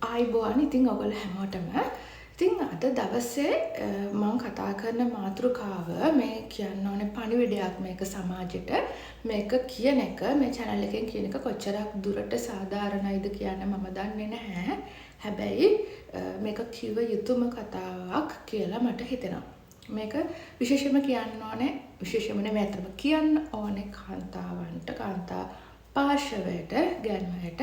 ආයිබෝවන් ඉතින් ඔයගොල්ලෝ හැමෝටම ඉතින් අද දවසේ මම කතා කරන මාතෘකාව මේ කියන්න ඕනේ පණිවිඩයක් මේක සමාජෙට මේක කියන එක මේ channel එකෙන් කියන එක කොච්චරක් දුරට සාධාරණයිද කියන්න මම දන්නේ නැහැ. හැබැයි මේක කිව්ව යුතුම කතාවක් කියලා මට හිතෙනවා. මේක විශේෂයෙන්ම කියන්න ඕනේ විශේෂයෙන්ම නෙමෙයි අතරම කියන්න ඕනේ කාන්තාවන්ට කාන්තා පාර්ශවයට ගෑනුන්ට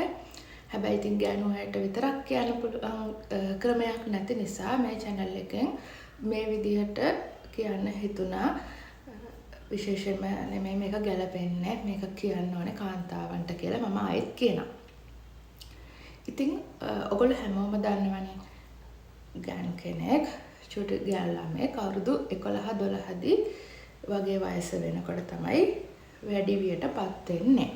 හැබැයි ඉතින් ගෑනු අයට විතරක් කියන්න පුළුවන් ක්‍රමයක් නැති නිසා මේ channel එකෙන් මේ විදිහට කියන්න හිතුණා විශේෂයෙන්ම නෙමෙයි මේක ගැලපෙන්නේ මේක කියන්න ඕනේ කාන්තාවන්ට කියලා මම ආයෙත් කියනවා. ඉතින් ඔයගොල්ලෝ හැමෝම දන්නවනේ ගෑනු කෙනෙක් චුටි ගෑනු ළමෙක් අවුරුදු 11 12 දී වගේ වයස වෙනකොට තමයි වැඩි වියටපත් වෙන්නේ.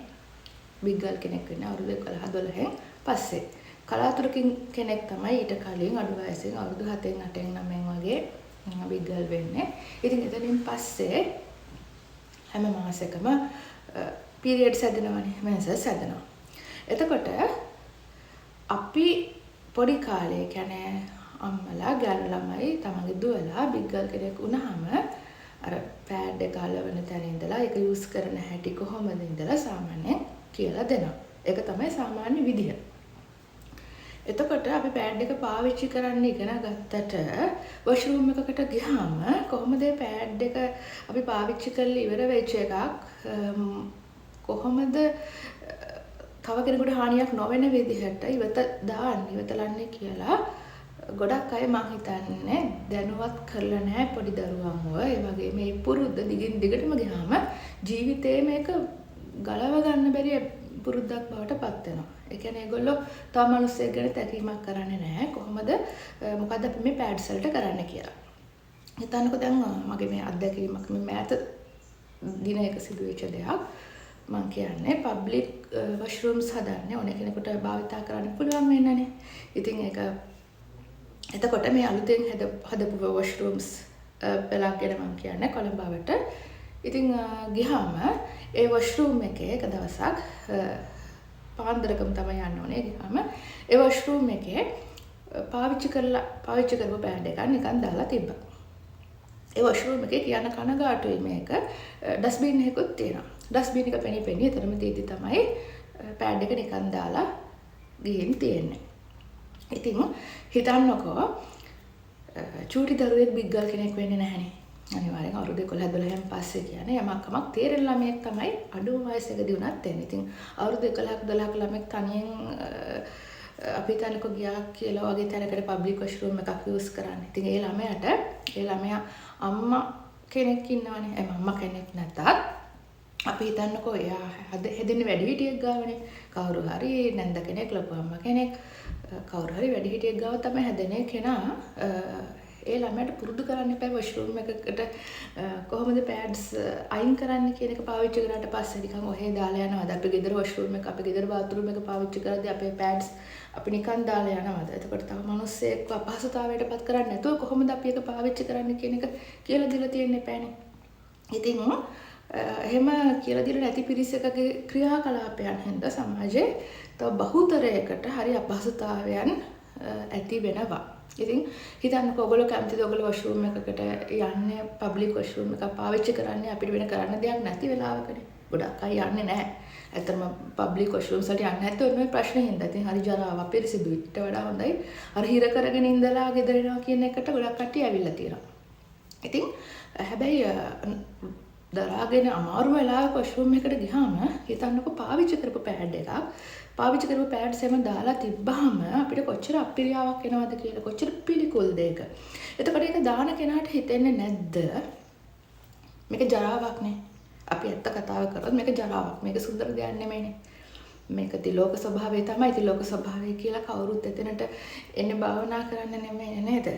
බිග්ගල් කෙනෙක් වෙන්නේ අවුරුදු 11 12න් පස්සේ. කලාතුරකින් කෙනෙක් තමයි ඊට කලින් අඩු වයසෙන් අවුරුදු 7න් 8න් 9න් වගේ බිග්ගල් වෙන්නේ. ඉතින් එතනින් පස්සේ හැම මාසෙකම පීරියඩ්ස් හැදෙනවනේ, මෙන්සස් හැදෙනවා. එතකොට අපි පොඩි කාලේ කියන්නේ අම්මලා ගෑනු ළමයි තමන්ගේ දුවලා බිග්ගල් කෙනෙක් වුණාම අර පෑඩ් එක අලවන තැන ඉඳලා ඒක යූස් කරන හැටි කොහොමද ඉඳලා සාමාන්‍යයෙන් කියලා දෙනවා. ඒක තමයි සාමාන්‍ය විදිහ. එතකොට අපි පෑඩ් එක පාවිච්චි කරන්න ඉගෙන ගත්තට වොෂ්රූම් එකකට ගියාම කොහොමද පෑඩ් එක අපි පාවිච්චි කරලා ඉවර වෙච්ච එකක් කොහොමද තව කෙනෙකුට හානියක් නොවන විදිහට ඉවත ඉවතලන්නේ කියලා ගොඩක් අය මං හිතන්නේ දැනුවත් කරලා නැහැ පොඩි දරුවන්ව. ඒ වගේ මේ පුරුද්ද දිගින් දිගටම ගියාම ජීවිතේ මේක ගලව ගන්න බැරි පුරුද්දක් බවට පත් වෙනවා. ඒ කියන්නේ ඒගොල්ලෝ තව මිනිස්සෙක් ගැන තැකීමක් කරන්නේ නැහැ. කොහොමද මොකද්ද අපි මේ පෑඩ්ස් වලට කරන්න කියලා. හිතන්නකෝ දැන් මගේ මේ අත්දැකීමක් මේ මෑත දිනයක සිදුවෙච්ච දෙයක්. මම කියන්නේ පබ්ලික් වොෂ්රූම්ස් හදන්නේ ඕන කෙනෙකුට භාවිතා කරන්න පුළුවන් වෙනනේ. ඉතින් ඒක එතකොට මේ අලුතෙන් හදපු වොෂ්රූම්ස් පළක් ගැන මම කියන්නේ කොළඹවට. ඉතින් ගියාම ඒ වොෂ්රූම් එකේ එක දවසක් පාන්දරකම තමයි යන්න ඕනේ. ගියාම ඒ වොෂ්රූම් එකේ පාවිච්චි කරපු පෑඩ් එකක් නිකන් දාලා තිබ්බා. ඒ වොෂ්රූම් එකේ කියන කනගාටුයි මේක ඩස්බින් එකකුත් තියෙනවා. ඩස්බින් එක පෙනි එතරම් තීති තමයි පෑඩ් එක නිකන් දාලා ගිහින් තියෙන්නේ. ඉතින් හිතන්නකෝ චූටි දරුවෙක් බිග්ගල් කෙනෙක් වෙන්නේ නැහනේ. අනිවාර්යෙන් අවුරුදු 11 12න් පස්සේ කියන්නේ යමක් තේරෙන ළමයෙක් තමයි අඩුම වයසකදී වුණත් එන්නේ. ඉතින් අවුරුදු 11ක් 12ක ළමෙක් තනියෙන් අපි හිතන්නකෝ ගියා කියලා වගේ තැනකට පබ්ලික් වොෂ්රූම් එකක් යූස් කරන්න. ඉතින් ඒ ළමයා අම්මා කෙනෙක් ඉන්නවනේ. ඒ අම්මා කෙනෙක් නැතත් අපි හිතන්නකෝ එයා හැදෙන්නේ වැඩිහිටියෙක් ගාවනේ. කවුරු හරි නැන්ද කෙනෙක් ලොකු අම්මා කෙනෙක් කවුරු හරි වැඩිහිටියෙක් ගාව තමයි හැදෙන්නේ කෙනා ඒ ළමයට පුරුදු කරන්න එපා වොෂ්රූම් එකකට කොහොමද පෑඩ්ස් අයින් කරන්න කියන එක පාවිච්චි කරාට පස්සේ නිකන් ඔහේ දාලා යනවාද අපි ගෙදර වොෂ්රූම් එක අපි ගෙදර බාත්රූම් එක පාවිච්චි කරද්දී අපේ පෑඩ්ස් අපි නිකන් දාලා යනවාද එතකොට තව මිනිස්සෙක්ව අපහසුතාවයටපත් කරන්නේ නැතුව කොහොමද අපි ඒක පාවිච්චි කරන්න කියන එක කියලා දීලා තියෙන්න එපානේ. ඉතින් එහෙම කියලා දීලා නැති පිරිසකගේ ක්‍රියාකලාපයන් හින්දා සමාජයේ තව බහුතරයකට හරි අපහසුතාවයන් ඇති වෙනවා. ඉතින් හිතන්නකෝ ඔයගොල්ලෝ කැමතිද ඔයගොල්ලෝ වොෂ්රූම් එකකට යන්නේ පබ්ලික් වොෂ්රූම් එකක් පාවිච්චි කරන්නේ අපිට වෙන කරන්න දෙයක් නැති වෙලාවකනේ. ගොඩක් අය යන්නේ නැහැ. ඇත්තටම පබ්ලික් වොෂ්රූම්ස් වලට යන්නේ නැත්නම් මේ ප්‍රශ්නේ හින්දා. ඉතින් හරි ජරාව පිරිසිදුයි. ඊට වඩා හොඳයි අර හිර කරගෙන ඉඳලා ගෙදර එනවා කියන එකට ගොඩක් කට්ටිය ඇවිල්ලා තියෙනවා. ඉතින් හැබැයි දරාගෙන අමාරු වෙලාවක වොෂ්රූම් එකට ගියාම හිතන්නකෝ පාවිච්චි කරපු පෑඩ් එකක් පාවිච්චි කරපු පෑඩ්ස් එහෙම දාලා තිබ්බහම අපිට කොච්චර අපිරියාවක් එනවද කියලා කොච්චර පිළිකුල්ද ඒක. එතකොට ඒක දාන කෙනාට හිතෙන්නේ නැද්ද මේක ජරාවක්නේ. අපි ඇත්ත කතාව කරොත් මේක ජරාවක්. මේක සුන්දර දෙයක් නෙමෙයිනේ. මේක තිලෝක ස්වභාවය තමයි. තිලෝක ස්වභාවය කියලා කවුරුත් එතනට එන්නේ භාවනා කරන්න නෙමෙයි නේද?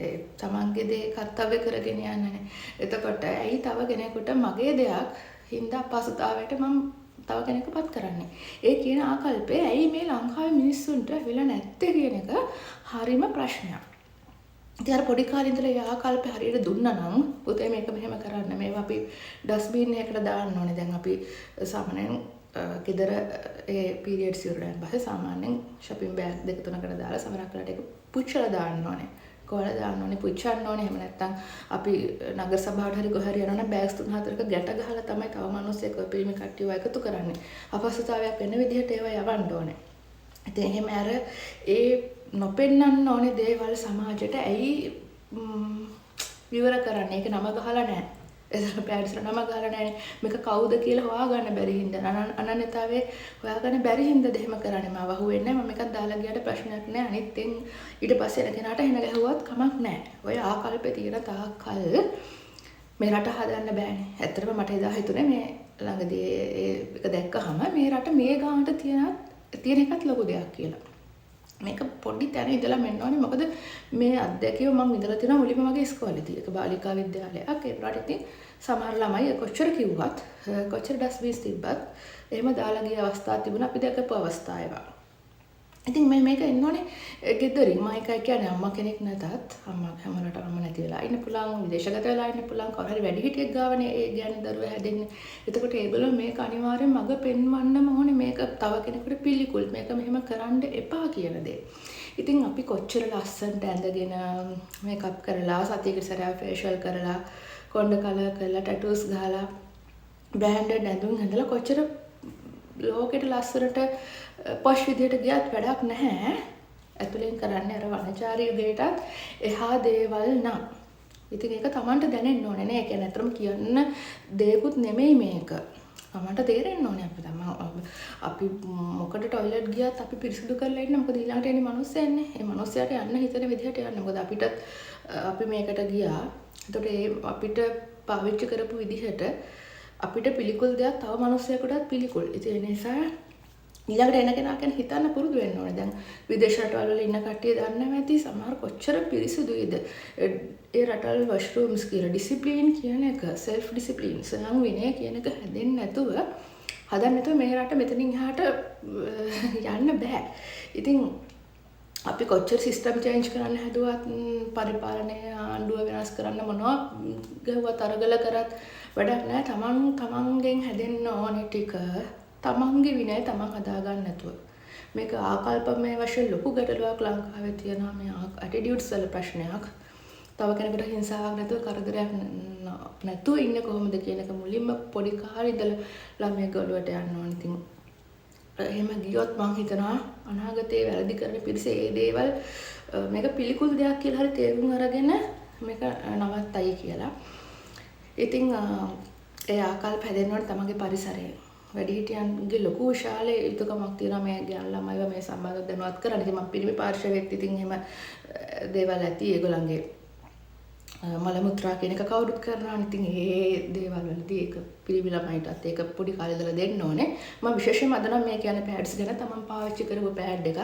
ඒ තමන්ගේ දේ කර්තව්‍ය කරගෙන යන්නනේ. එතකොට ඇයි තව කෙනෙකුට මගේ දෙයක් හින්දා අපහසුතාවයට මම තව කෙනෙකුපත් කරන්නේ. ඒ කියන ආකල්පය ඇයි මේ ලංකාවේ මිනිස්සුන්ට වෙලා නැත්තේ කියන එක හරිම ප්‍රශ්නයක්. ඉතින් අර පොඩි කාලේ ඉඳලා ඒ ආකල්පය හරියට දුන්නා නම් පුතේ මේක මෙහෙම කරන්න මේවා අපි ඩස්බින් එකකට දාන්න ඕනේ. දැන් අපි සාමාන්‍යයෙන් ගෙදර ඒ පීරියඩ්ස් ඉවරයෙන් පස්සේ සාමාන්‍යයෙන් shopping bag දෙක තුනකට දාලා සමහරක් වෙලාවට ඒක පුච්චලා දාන්න ඕනේ. කොහොමද දාන්න ඕනේ පුච්චන්න ඕනේ. එහෙම නැත්නම් අපි නගර සභාවට හරි කොහේ හරි යනවා නම් බෑග්ස් 3-4ක ගැට ගහලා තමයි තව මිනිස්සෙක් ඔය පිරිමි කට්ටියව එකතු කරන්නේ. අපහසුතාවයක් වෙන විදිහට ඒවා යවන්න ඕනේ. ඉතින් එහෙම අර ඒ නොපෙන්නන්න ඕනේ දේවල් සමාජයට ඇයි විවර කරන්නේ? ඒක නම ගහලා නැහැ. එතන පැඩ්ස්ලා නම ගහලා නැහැනේ. මේක කවුද කියලා හොයාගන්න බැරි හින්දා අනන්‍යතාවයේ හොයාගන්න බැරි හින්දාද එහෙම කරන්නේ. මම වහුවෙන්නේ නැහැ. මම එකක් දාලා ගියාට ප්‍රශ්නයක් නැහැ. අනිත්ෙන් ඊට පස්සේ එන කෙනාට එහෙම ගැහුවත් කමක් නැහැ. ඔය ආකල්පේ තියෙන තාක්කල් මේ රට හදන්න බෑනේ. ඇත්තටම මට එදා හිතුනේ මේ ළඟදී ඒක දැක්කහම මේ රට මේ ගානට තියෙන එකත් ලොකු දෙයක් කියලා. මේක පොඩි තැන ඉඳලා මෙන්න ඕනේ. මොකද මේ අත්දැකීම මම ඉඳලා තියෙනවා මුලින්ම මගේ ඉස්කෝලේදී. ඒක බාලිකා විද්‍යාලයක්. ඒ රටේ ඉතින් සමහර ළමයි කොච්චර කිව්වත් කොච්චර ඩස්බින්ස් තිබ්බත් එහෙම දාලා ගිය අවස්ථා තිබුණා. අපි දැකපු අවස්ථා ඒවා. ඉතින් මේක එන්න ඕනේ ගෙදරින්. මම එකයි කියන්නේ අම්මා කෙනෙක් නැතත් අම්මා හැමලට අම්මා නැති වෙලා ඉන්න පුළුවන්, විදේශගත වෙලා ඉන්න පුළුවන්, කවුරු හරි වැඩිහිටියෙක් ගාවනේ ඒ ගෑනු දරුවා හැදෙන්නේ. එතකොට ඒගොල්ලෝ මේක අනිවාර්යෙන් මග පෙන්වන්නම ඕනේ. මේක තව කෙනෙකුට පිළිකුල්. මේක මෙහෙම කරන්න එපා කියන දේ. ඉතින් අපි කොච්චර ලස්සනට ඇඳගෙන මේකප් කරලා සතියකට සැරයක් ෆේෂියල් කරලා කොණ්ඩ කලර් කරලා ටැටූස් ගහලා බ්‍රෑන්ඩඩ් ඇඳුම් ඇඳලා කොච්චර ලෝකෙට ලස්සනට පොෂ් විදියට ගියත් වැඩක් නැහැ. ඇතුලෙන් කරන්නේ අර වනචාරී යුගයටත් එහා දේවල් නම්. ඉතින් ඒක Tamanට දැනෙන්න ඕනේ නේ. ඒ කියන්නේ අතරම කියන්න දෙයක්වත් නෙමෙයි මේක. Tamanට තේරෙන්න ඕනේ අපි මොකද টয়ලට් ගියත් අපි පිරිසිදු කරලා ඉන්න. මොකද ඊළඟට එන්නේ මිනිස්සුන්නේ. ඒ මිනිස්සයාට යන්න හිතෙන විදිහට යන්න. මොකද අපි මේකට ගියා. එතකොට අපිට පාවිච්චි කරපු විදිහට අපිට පිළිකුල් දෙයක් තව මිනිස්සෙකුටත් පිළිකුල්. ඉතින් ඒ නිසා ඊළඟට එන කෙනා ගැන හිතන්න පුරුදු වෙන්න ඕනේ. දැන් විදේශ රටවල් වල ඉන්න කට්ටිය දන්නවා ඇති සමහර කොච්චර පිරිසිදුයිද. ඒ රටවල් වොෂ්රූම්ස් කියලා ඩිසිප්ලින් කියන එක, සෙල්ෆ් ඩිසිප්ලින්, සනම් විනය කියන එක හදන්න නැතුව මේ රට මෙතනින් එහාට යන්න බෑ. ඉතින් අපි කොච්චර සිස්ටම් චේන්ජ් කරන්න හැදුවත් පරිපාලනය ආණ්ඩුව වෙනස් කරන්න මොනවා ගහුවත් අරගල කරත් වැඩක් නැහැ. තමන්ගෙන් හැදෙන්න ඕනේ ටික තමන්ගේ විනය තමන් හදාගන්න නැතුව. මේක ආකල්පමය වශයෙන් ලොකු ගැටලුවක් ලංකාවේ තියෙනවා. මේ ඇටිටියුඩ්ස් වල ප්‍රශ්නයක්. තව කෙනෙකුට හිංසාවක් නැතුව කරදරයක් නැතුව ඉන්නේ කොහොමද කියන එක මුලින්ම පොඩි කාලේ ඉඳලා ළමයි ගොළුවට යන්න ඕනේ. ඉතින් එහෙම ගියොත් මං හිතනවා අනාගතේ වැරදි කරන පිරිස ඒ දේවල් මේක පිළිකුල් දෙයක් කියලා හරි තේරුම් අරගෙන මේක නවත්තයි කියලා. ඉතින් ඒ ආකල්ප හැදෙන්න ඕනේ තමන්ගේ පරිසරයේ. වැඩිහිටියන්ගේ ලොකු විශාල යුතුකමක් තියෙනවා මේ ගෑනු ළමයිව මේ සම්බන්ධව දැනුවත් කරන්න. ඉතින් මම පිරිමි පාර්ශවයේත් ඉතින් එහෙම දේවල් ඇති ඒගොල්ලන්ගේ මල මුත්‍රා කියන එක කවුරුත් කරනවා. ඉතින් ඒ දේවල් වලදී ඒක පිරිමි ළමයිටත් ඒක පොඩි කාලේ ඉඳලා දෙන්න ඕනේ. මම විශේෂයෙන්ම අද නම් මේ කියන්නේ පැඩ්ස් ගැන. තමන් පාවිච්චි කරපු පැඩ් එක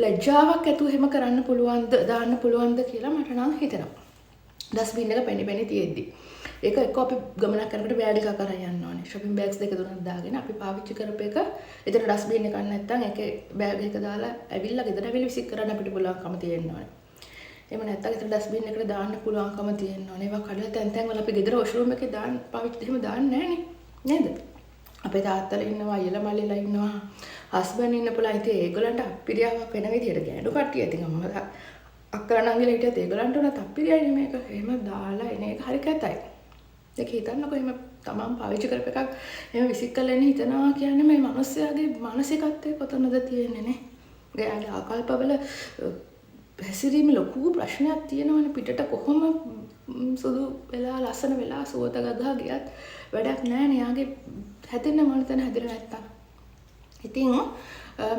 ලැජ්ජාවක් ඇතුව එහෙම කරන්න පුළුවන්ද දාන්න පුළුවන්ද කියලා මට නම් හිතෙනවා. ඩස්බින් එක පෙනි තියෙද්දි ඒක එක්ක අපි ගමනක් කරනකොට බෑග් එකක් අරන් යන්න ඕනේ. shopping bags දෙක තුනක් දාගෙන අපි පාවිච්චි කරපු එක එතන ඩස්බින් එකක් නැත්තම් ඒකේ බෑග් එක දාලා ඇවිල්ලා ගෙදර ඇවිල්ලා විසික් කරන්න අපිට පුළුවන්කම තියෙන්න ඕනේ. එහෙම නැත්තම් එතන ඩස්බින් එකට දාන්න පුළුවන්කම තියෙන්න ඕනේ. ඒවා කඩලා තැන් වල අපි ගෙදර වොෂරූම් එකේ දාන්න පාවිච්චි එහෙම දාන්නේ නැහනේ. නේද? අපේ තාත්තලා ඉන්නවා, අයියලා මල්ලිලා ඉන්නවා, හස්බන්ඩ් ඉන්න පුළුවන්. ඉතින් ඒගොල්ලන්ට අපිරියාවක් වෙන විදියට ගෑනු කට්ටිය. ඉතින් අම්මලා අක්කලා නංගිලා හිටියත් ඒගොල්ලන්ට උනත් අපිරියයි මේක. එහෙම දාලා එන එක හරි කැතයි. ඒක හිතන්නකො එහෙම තමන් පාවිච්චි කරපු එකක් එහෙම විසික් කරලා එන්න හිතනවා කියන්නේ මේ මිනිස්යාගේ මානසිකත්වය කොතනද තියෙන්නේ නේ. ගෑනු ආකල්පවල හැසිරීම ලොකු ප්‍රශ්නයක් තියෙනවනේ. පිටට කොහොම සුදු වෙලා ලස්සන වෙලා සුවත ගගා ගියත් වැඩක් නැහැ නේ. යාගේ හැදෙන්න මොන තැන හැදෙලා නැත්තම්. ඉතින්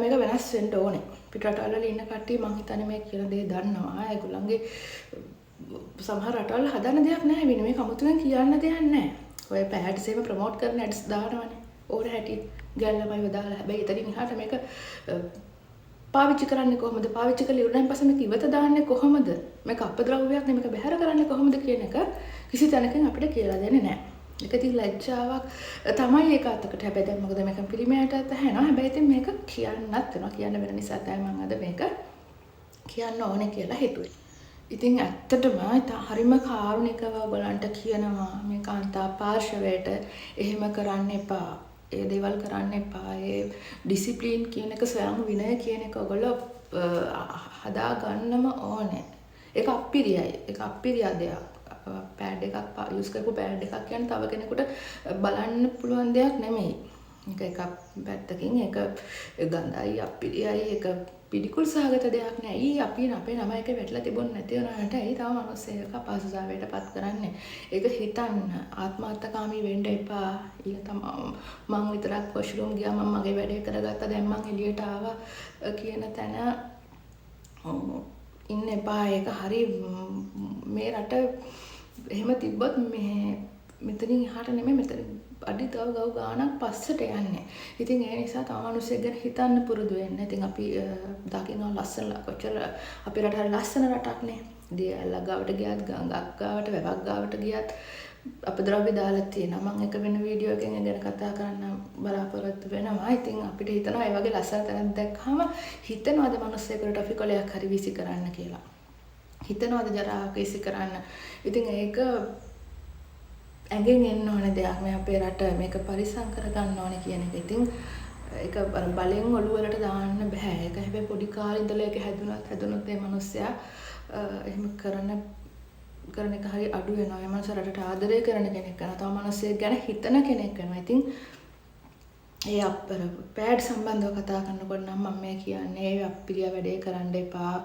මේක වෙනස් වෙන්න ඕනේ. පිටරටවල ඉන්න කට්ටිය මං හිතන්නේ මේ කියන දේ දන්නවා. ඒගොල්ලන්ගේ සමහර රටවල හදන්න දෙයක් නැහැ වෙන මේ කමුතුෙන් කියන්න දෙයක් නැහැ. ඔය පැහැට්ස් එහෙම ප්‍රොමෝට් කරන ඇඩ්ස් දානවනේ. ඕන හැටි ගැල්ලමයිව දාලා. හැබැයි එතනින් එහාට මේක පාවිච්චි කරන්නේ කොහොමද? පාවිච්චි කරලා ඉවරනන් පස්සේ මේක ඉවත දාන්නේ කොහොමද? මේක අපද්‍රව්‍යයක් නේ. මේක බැහැර කරන්නේ කොහොමද කියන එක කිසි තැනකින් අපිට කියලා දෙන්නේ නැහැ. ඒක ඉතින් ලැජ්ජාවක් තමයි ඒක අතකට. හැබැයි දැන් මොකද මේක පිළිමයට ඇහෙනවා. හැබැයි ඉතින් මේක කියන්නත් වෙනවා. කියන්න වෙන නිසා තමයි මම අද මේක කියන්න ඕනේ කියලා හිතුවේ. ඉතින් ඇත්තටම හරිම කාරුණිකව ඔයගලන්ට කියනවා මේ කාන්තා පාර්ශවයට එහෙම කරන්න එපා. ඒ දේවල් කරන්න එපා. ඒ ඩිසිප්ලින් කියන එක ස්වයං විනය කියන එක ඔයගොල්ලෝ හදා ගන්නම ඕනේ. ඒක අප්පිරියයි. ඒක අප්පිරිය දෙයක්. පෑඩ් එකක් යූස් කරපු පෑඩ් එකක් කියන්නේ තව කෙනෙකුට බලන්න පුළුවන් දෙයක් නෙමෙයි. ඒක එක පැත්තකින් ඒක ගඳයි අප්පිරියයි ඒක පිළිකුල් සහගත දෙයක් නෑ. අපි අපේ නම එක වැටලා තිබුණ නැති වුණාට ඇයි තව මිනිස්සෙක් අපහසුතාවයටපත් කරන්නේ? ඒක හිතන්න ආත්මార్థකාමී වෙන්න එපා. මං විතරක් වොෂ්රූම් ගියා මම මගේ වැඩේ කරගත්තා දැන් මං එළියට ආවා කියන තැන ඉන්න එපා. ඒක හරි මේ රට එහෙම තිබ්බොත් මෙතනින් එහාට නෙමෙයි මෙතන අඩි තව ගව ගාණක් පස්සට යන්නේ. ඉතින් ඒ නිසා තව මිනිස්සෙක් ගැන හිතන්න පුරුදු වෙන්න. ඉතින් අපි දකින්න ලස්සන කොච්චර අපේ රට හරි ලස්සන රටක් නේ. දියැලක් ගාවට ගියත් ගඟක් ගාවට වැවක් ගාවට ගියත් අපද්‍රව්‍ය දාලා තියෙනවා. මම එක වෙන වීඩියෝ එකකින් ගැන කතා කරන්න බලාපොරොත්තු වෙනවා. ඉතින් අපිට හිතනවා ඒ වගේ ලස්සන තැනක් දැක්කම හිතනවාද මිනිස්සෙකුට ට්‍රැෆික් කොලයක් හරි විසි කරන්න කියලා. හිතනවාද ජරාවක විසි කරන්න. ඉතින් ඒක ඇඟෙන් එන්න ඕනේ දෙයක්. මේ අපේ රට මේක පරිස්සම් කරගන්න ඕනේ කියන එක. ඉතින් ඒක බලෙන් ඔළුව වලට දාන්න බෑ. ඒක හැබැයි පොඩි කාලේ ඉඳලා ඒක හැදුනොත් මේ මිනිස්සයා එහෙම කරන එක හරි අඩු වෙනවා. ඒ මනුස්සයා රටට ආදරය කරන කෙනෙක් වෙනවා. තව මිනිස්සෙක් ගැන හිතන කෙනෙක් වෙනවා. ඉතින් ඒ පෑඩ් සම්බන්ධව කතා කරනකොට නම් මම මේ කියන්නේ අප්පිරිය වැඩේ කරන්න එපා.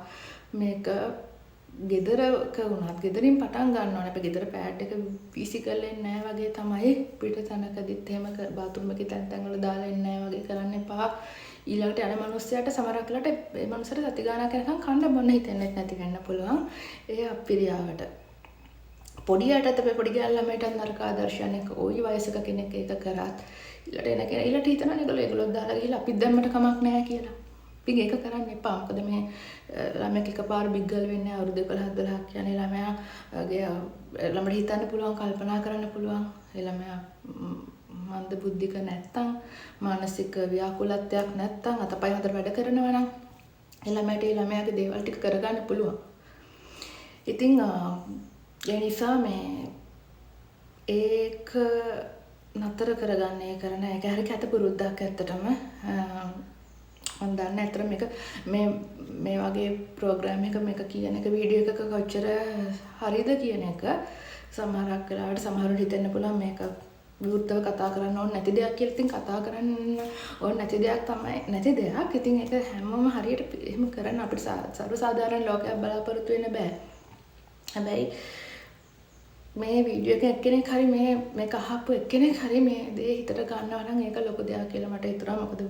මේක ගෙදරක වුණත් ගෙදරින් පටන් ගන්න ඕනේ. අපි ගෙදර පෑඩ් එක වීසි කරලා නැහැ වගේ තමයි පිට තැනකදීත් එහෙම බාත්රූම් එකේ තැන් වල දාලා ඉන්නේ නැහැ වගේ කරන්න එපා. ඊළඟට යන මිනිස්සයාට සමහරක් වෙලාවට මේ මිනිස්සට සති ගානක් යනකම් කන්න බොන්න හිතෙන්නේ නැති වෙන්න පුළුවන්. ඒ අප්පිරියාවට. පොඩි යටත් අපේ පොඩි ගෑල් ළමයිට නරක ආදර්ශයක් ওই වයසක කෙනෙක් ඒක කරත් ඊළඟට හිතනවා ඒගොල්ලෝ දාලා ගිහලා අපිත් දැම්මට කමක් නැහැ කියලා. ඉතින් ඒක කරන්න එපා. මොකද මේ ළමයෙක් එකපාර බිග්ගල් වෙන්නේ අවුරුදු 11 12ක් යන ළමයාගේ ළමයට හිතන්න පුළුවන් කල්පනා කරන්න පුළුවන්. ඒ ළමයා මන්ද බුද්ධික නැත්තම් මානසික ව්‍යාකූලත්වයක් නැත්තම් අතපය හොඳට වැඩ කරනවා නම් ඒ ළමයාගේ දේවල් ටික කරගන්න පුළුවන්. ඉතින් ඒ නිසා මේ ඒක නතර කරගන්න ඒ කරන එක හරිය කැත පුරුද්දක් ඇත්තටම මම දන්නේ අතර මේ වගේ ප්‍රෝග්‍රෑම් එක මේක කියන එක වීඩියෝ එකක කොච්චර හරිද කියන එක සමහරක් වෙලාවට සමහරවිට හිතෙන්න පුළුවන් මේක විවෘතව කතා කරන්න ඕනේ නැති දෙයක් කියලා. ඉතින් කතා කරන්න ඕනේ නැති දෙයක් තමයි නැති දෙයක්. ඉතින් ඒක හැමෝම හරියට එහෙම කරන්න අපිට සර්ව සාධාරණ ලෝකයක් බලාපොරොත්තු වෙන්න බෑ. හැබැයි මේ වීඩියෝ එක එක්කෙනෙක් හරි මේක අහපු එක්කෙනෙක් හරි මේ දේ හිතට ගන්නවා නම් ඒක ලොකු දෙයක් කියලා මට හිතුණා. මොකද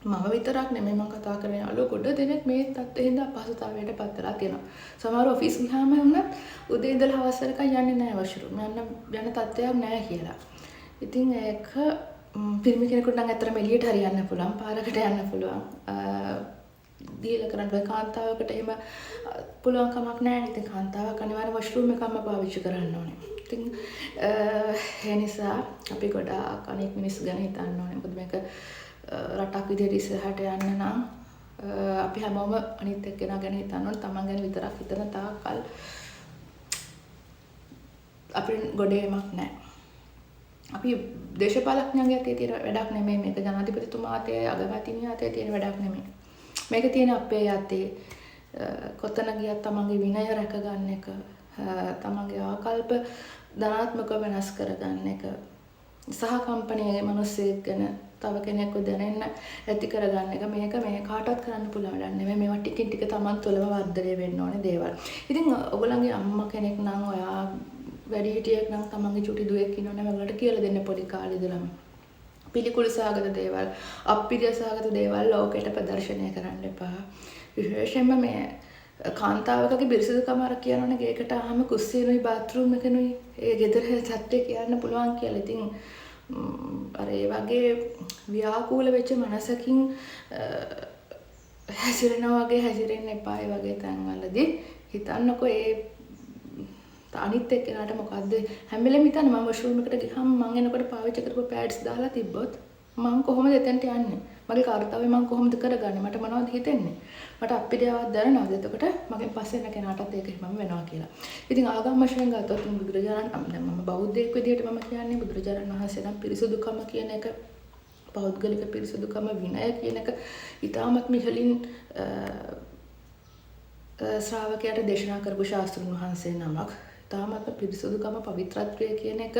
මම විතරක් නෙමෙයි මම කතා කරන යාළුවෝ ගොඩ දෙනෙක් මේ තත්ත්වෙින්ද අපහසුතාවයට පත් වෙලා තියෙනවා. සමහර ඔෆිස් ගියාම වුණත් උදේ ඉඳලා හවස වෙනකන් යන්නේ නැහැ වොෂ්රූම්. යන තත්ත්වයක් නැහැ කියලා. ඉතින් ඒක පිරිමි කෙනෙකුට නම් ඇත්තටම එළියට හරි යන්න පුළුවන්. පාරකට යන්න පුළුවන්. දීලා කරන්න බෑ. කාන්තාවකට එහෙම පුළුවන් කමක් නැහැ. ඉතින් කාන්තාවක් අනිවාර්ය වොෂ්රූම් එකක්ම පාවිච්චි කරන්න ඕනේ. ඉතින් ඒ නිසා අපි ගොඩාක් අනෙක් මිනිස්සු ගැන හිතන්න ඕනේ. මොකද මේක රටක් විදිහට ඉස්සරහට යන්න නම් අපි හැමෝම අනිත් එක්කෙනා ගැන හිතන්න ඕනේ. තමන් ගැන විතරක් හිතන තාක්කල් අපිට ගොඩේමක් නැහැ. අපි දේශපාලඥයන්ගේ අතේ තියෙන වැඩක් නෙමෙයි මේක. ජනාධිපතිතුමා අතේ අගමැතිනියා අතේ තියෙන වැඩක් නෙමෙයි. මේක තියෙන අපේ අතේ. කොතන ගියත් තමන්ගේ විනය රැක ගන්න එක, තමන්ගේ ආකල්ප ධනාත්මකව වෙනස් කරගන්න එක, සහ කම්පැනියේ මිනිස්සෙක් ගැන තව කෙනෙක්ව දැනෙන්න ඇති කරගන්න එක මේක මේ කාටවත් කරන්න පුළුවන් වැඩක් නෙමෙයි. මේවා ටිකින් ටික තමන් තුළම වර්ධනය වෙන්න ඕනේ දේවල්. ඉතින් ඔයගොල්ලන්ගේ අම්මා කෙනෙක් නම් ඔයා වැඩිහිටියෙක් නම් තමන්ගේ චුටි දුවෙක් ඉන්නවනේ ඔයගොල්ලන්ට කියලා දෙන්න පොඩි කාලේ ඉඳලම. පිළිකුල් සහගත දේවල්, අප්පිරිය සහගත දේවල් ලෝකයට ප්‍රදර්ශනය කරන්න එපා. විශේෂයෙන්ම මේ කාන්තාවකගේ පිරිසිදුකම අර කියනවනේ ගේකට ආවම කුස්සියනුයි බාත්රූම් එකනුයි ඒ ගෙදර සත්‍ය කියන්න පුළුවන් කියලා. ඉතින් අර ඒ වගේ ව්‍යාකූල වෙච්ච මනසකින් හැසිරෙනවා වගේ හැසිරෙන්න එපා. ඒ වගේ තැන්වලදී හිතන්නකෝ ඒ අනිත් එක්කෙනාට මොකද්ද හැම වෙලෙම හිතන්න මම වොෂ්රූම් එකට ගිහම මම එනකොට පාවිච්චි කරපු පෑඩ්ස් දාලා තිබ්බොත් මම කොහොමද එතනට යන්නේ? මගේ කාර්යතාවය මම කොහොමද කරගන්නේ? මට මොනවද හිතෙන්නේ? මට අපිරියාවක් දැනනවද? එතකොට මගෙන් පස්සේ එන කෙනාටත් ඒක හිමම වෙනවා කියලා. ඉතින් ආගම් වශයෙන් ගත්තොත් බුදුරජාණන් දැන් මම බෞද්ධයෙක් විදිහට මම කියන්නේ බුදුරජාණන් වහන්සේ නම් පිරිසුදුකම කියන එක පෞද්ගලික පිරිසුදුකම විනය කියන එක ඊටමත් මිහලින් ශ්‍රාවකයාට දේශනා කරපු ශාස්ත්‍රඥ වහන්සේ නමක්. ඊටමත් පිරිසුදුකම පවිත්‍රත්වය කියන එක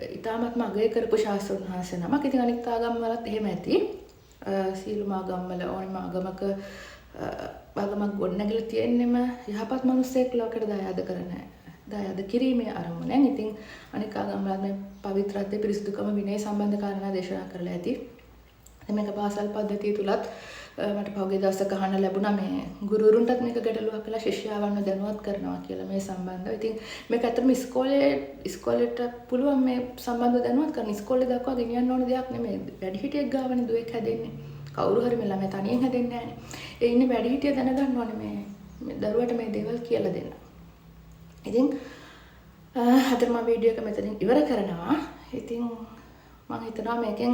ඊටමත්ම අගය කරපු ශාස්ත්‍රඥ වහන්සේ නමක්. ඉතින් අනිත් ආගම් වලත් එහෙම ඇති. සීලම ආගම් වල ඕනම ආගමක් ගොඩනැගිලා තියෙන්නෙම යහපත් මිනිස්සෙක් ලෝකෙට දායාද කිරීමේ අරමුණෙන්. ඉතින් අනික ආගම් වල මේ පවිත්‍රත්වයේ පිරිසුදුකම විනය සම්බන්ධ කාරණා දේශනා කරලා ඇති. මේක පාසල් පද්ධතිය තුලත් මට පහුගිය දවසක අහන්න ලැබුණා මේ ගුරුවරුන්ටත් මේක ගැටලුවක් කියලා ශිෂ්‍යයන්ව දැනුවත් කරනවා කියලා මේ සම්බන්ධව. ඉතින් මේක ඇත්තටම ඉස්කෝලේට පුළුවන් මේ සම්බන්ධව දැනුවත් කරන්න. ඉස්කෝලේ දක්වා ගෙනියන්න ඕන දෙයක් නෙමෙයි. වැඩිහිටියෙක් ගාවනේ දුවෙක් හැදෙන්නේ. කවුරු හරි මේ ළමයා තනියෙන් හැදෙන්නේ නැහැනේ. ඒ ඉන්නේ වැඩිහිටිය දැනගන්න ඕනේ මේ දරුවට මේ දේවල් කියලා දෙන්න. ඉතින් අද මම වීඩියෝ එක මෙතනින් ඉවර කරනවා. ඉතින් මම හිතනවා මේකෙන්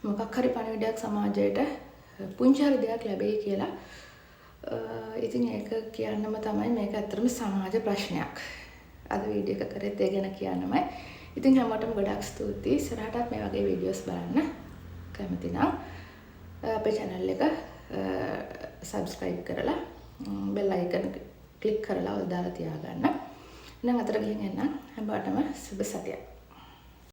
මොකක් හරි පණිවිඩයක් සමාජයට පුංචි හරි දෙයක් ලැබෙයි කියලා. ඉතින් ඒක කියන්නම තමයි මේක ඇත්තටම සමාජ ප්‍රශ්නයක්. අද වීඩියෝ එක කරේත් ඒ ගැන කියන්නමයි. ඉතින් හැමෝටම ගොඩක් ස්තුතියි. ඉස්සරහටත් මේ වගේ වීඩියෝස් බලන්න කැමති නම් අපේ channel එක subscribe කරලා bell icon click කරලා ඔය දාලා තියාගන්න. එහෙනම් අතට ගිහින් එන්න හැමෝටම සුබ සතියක්.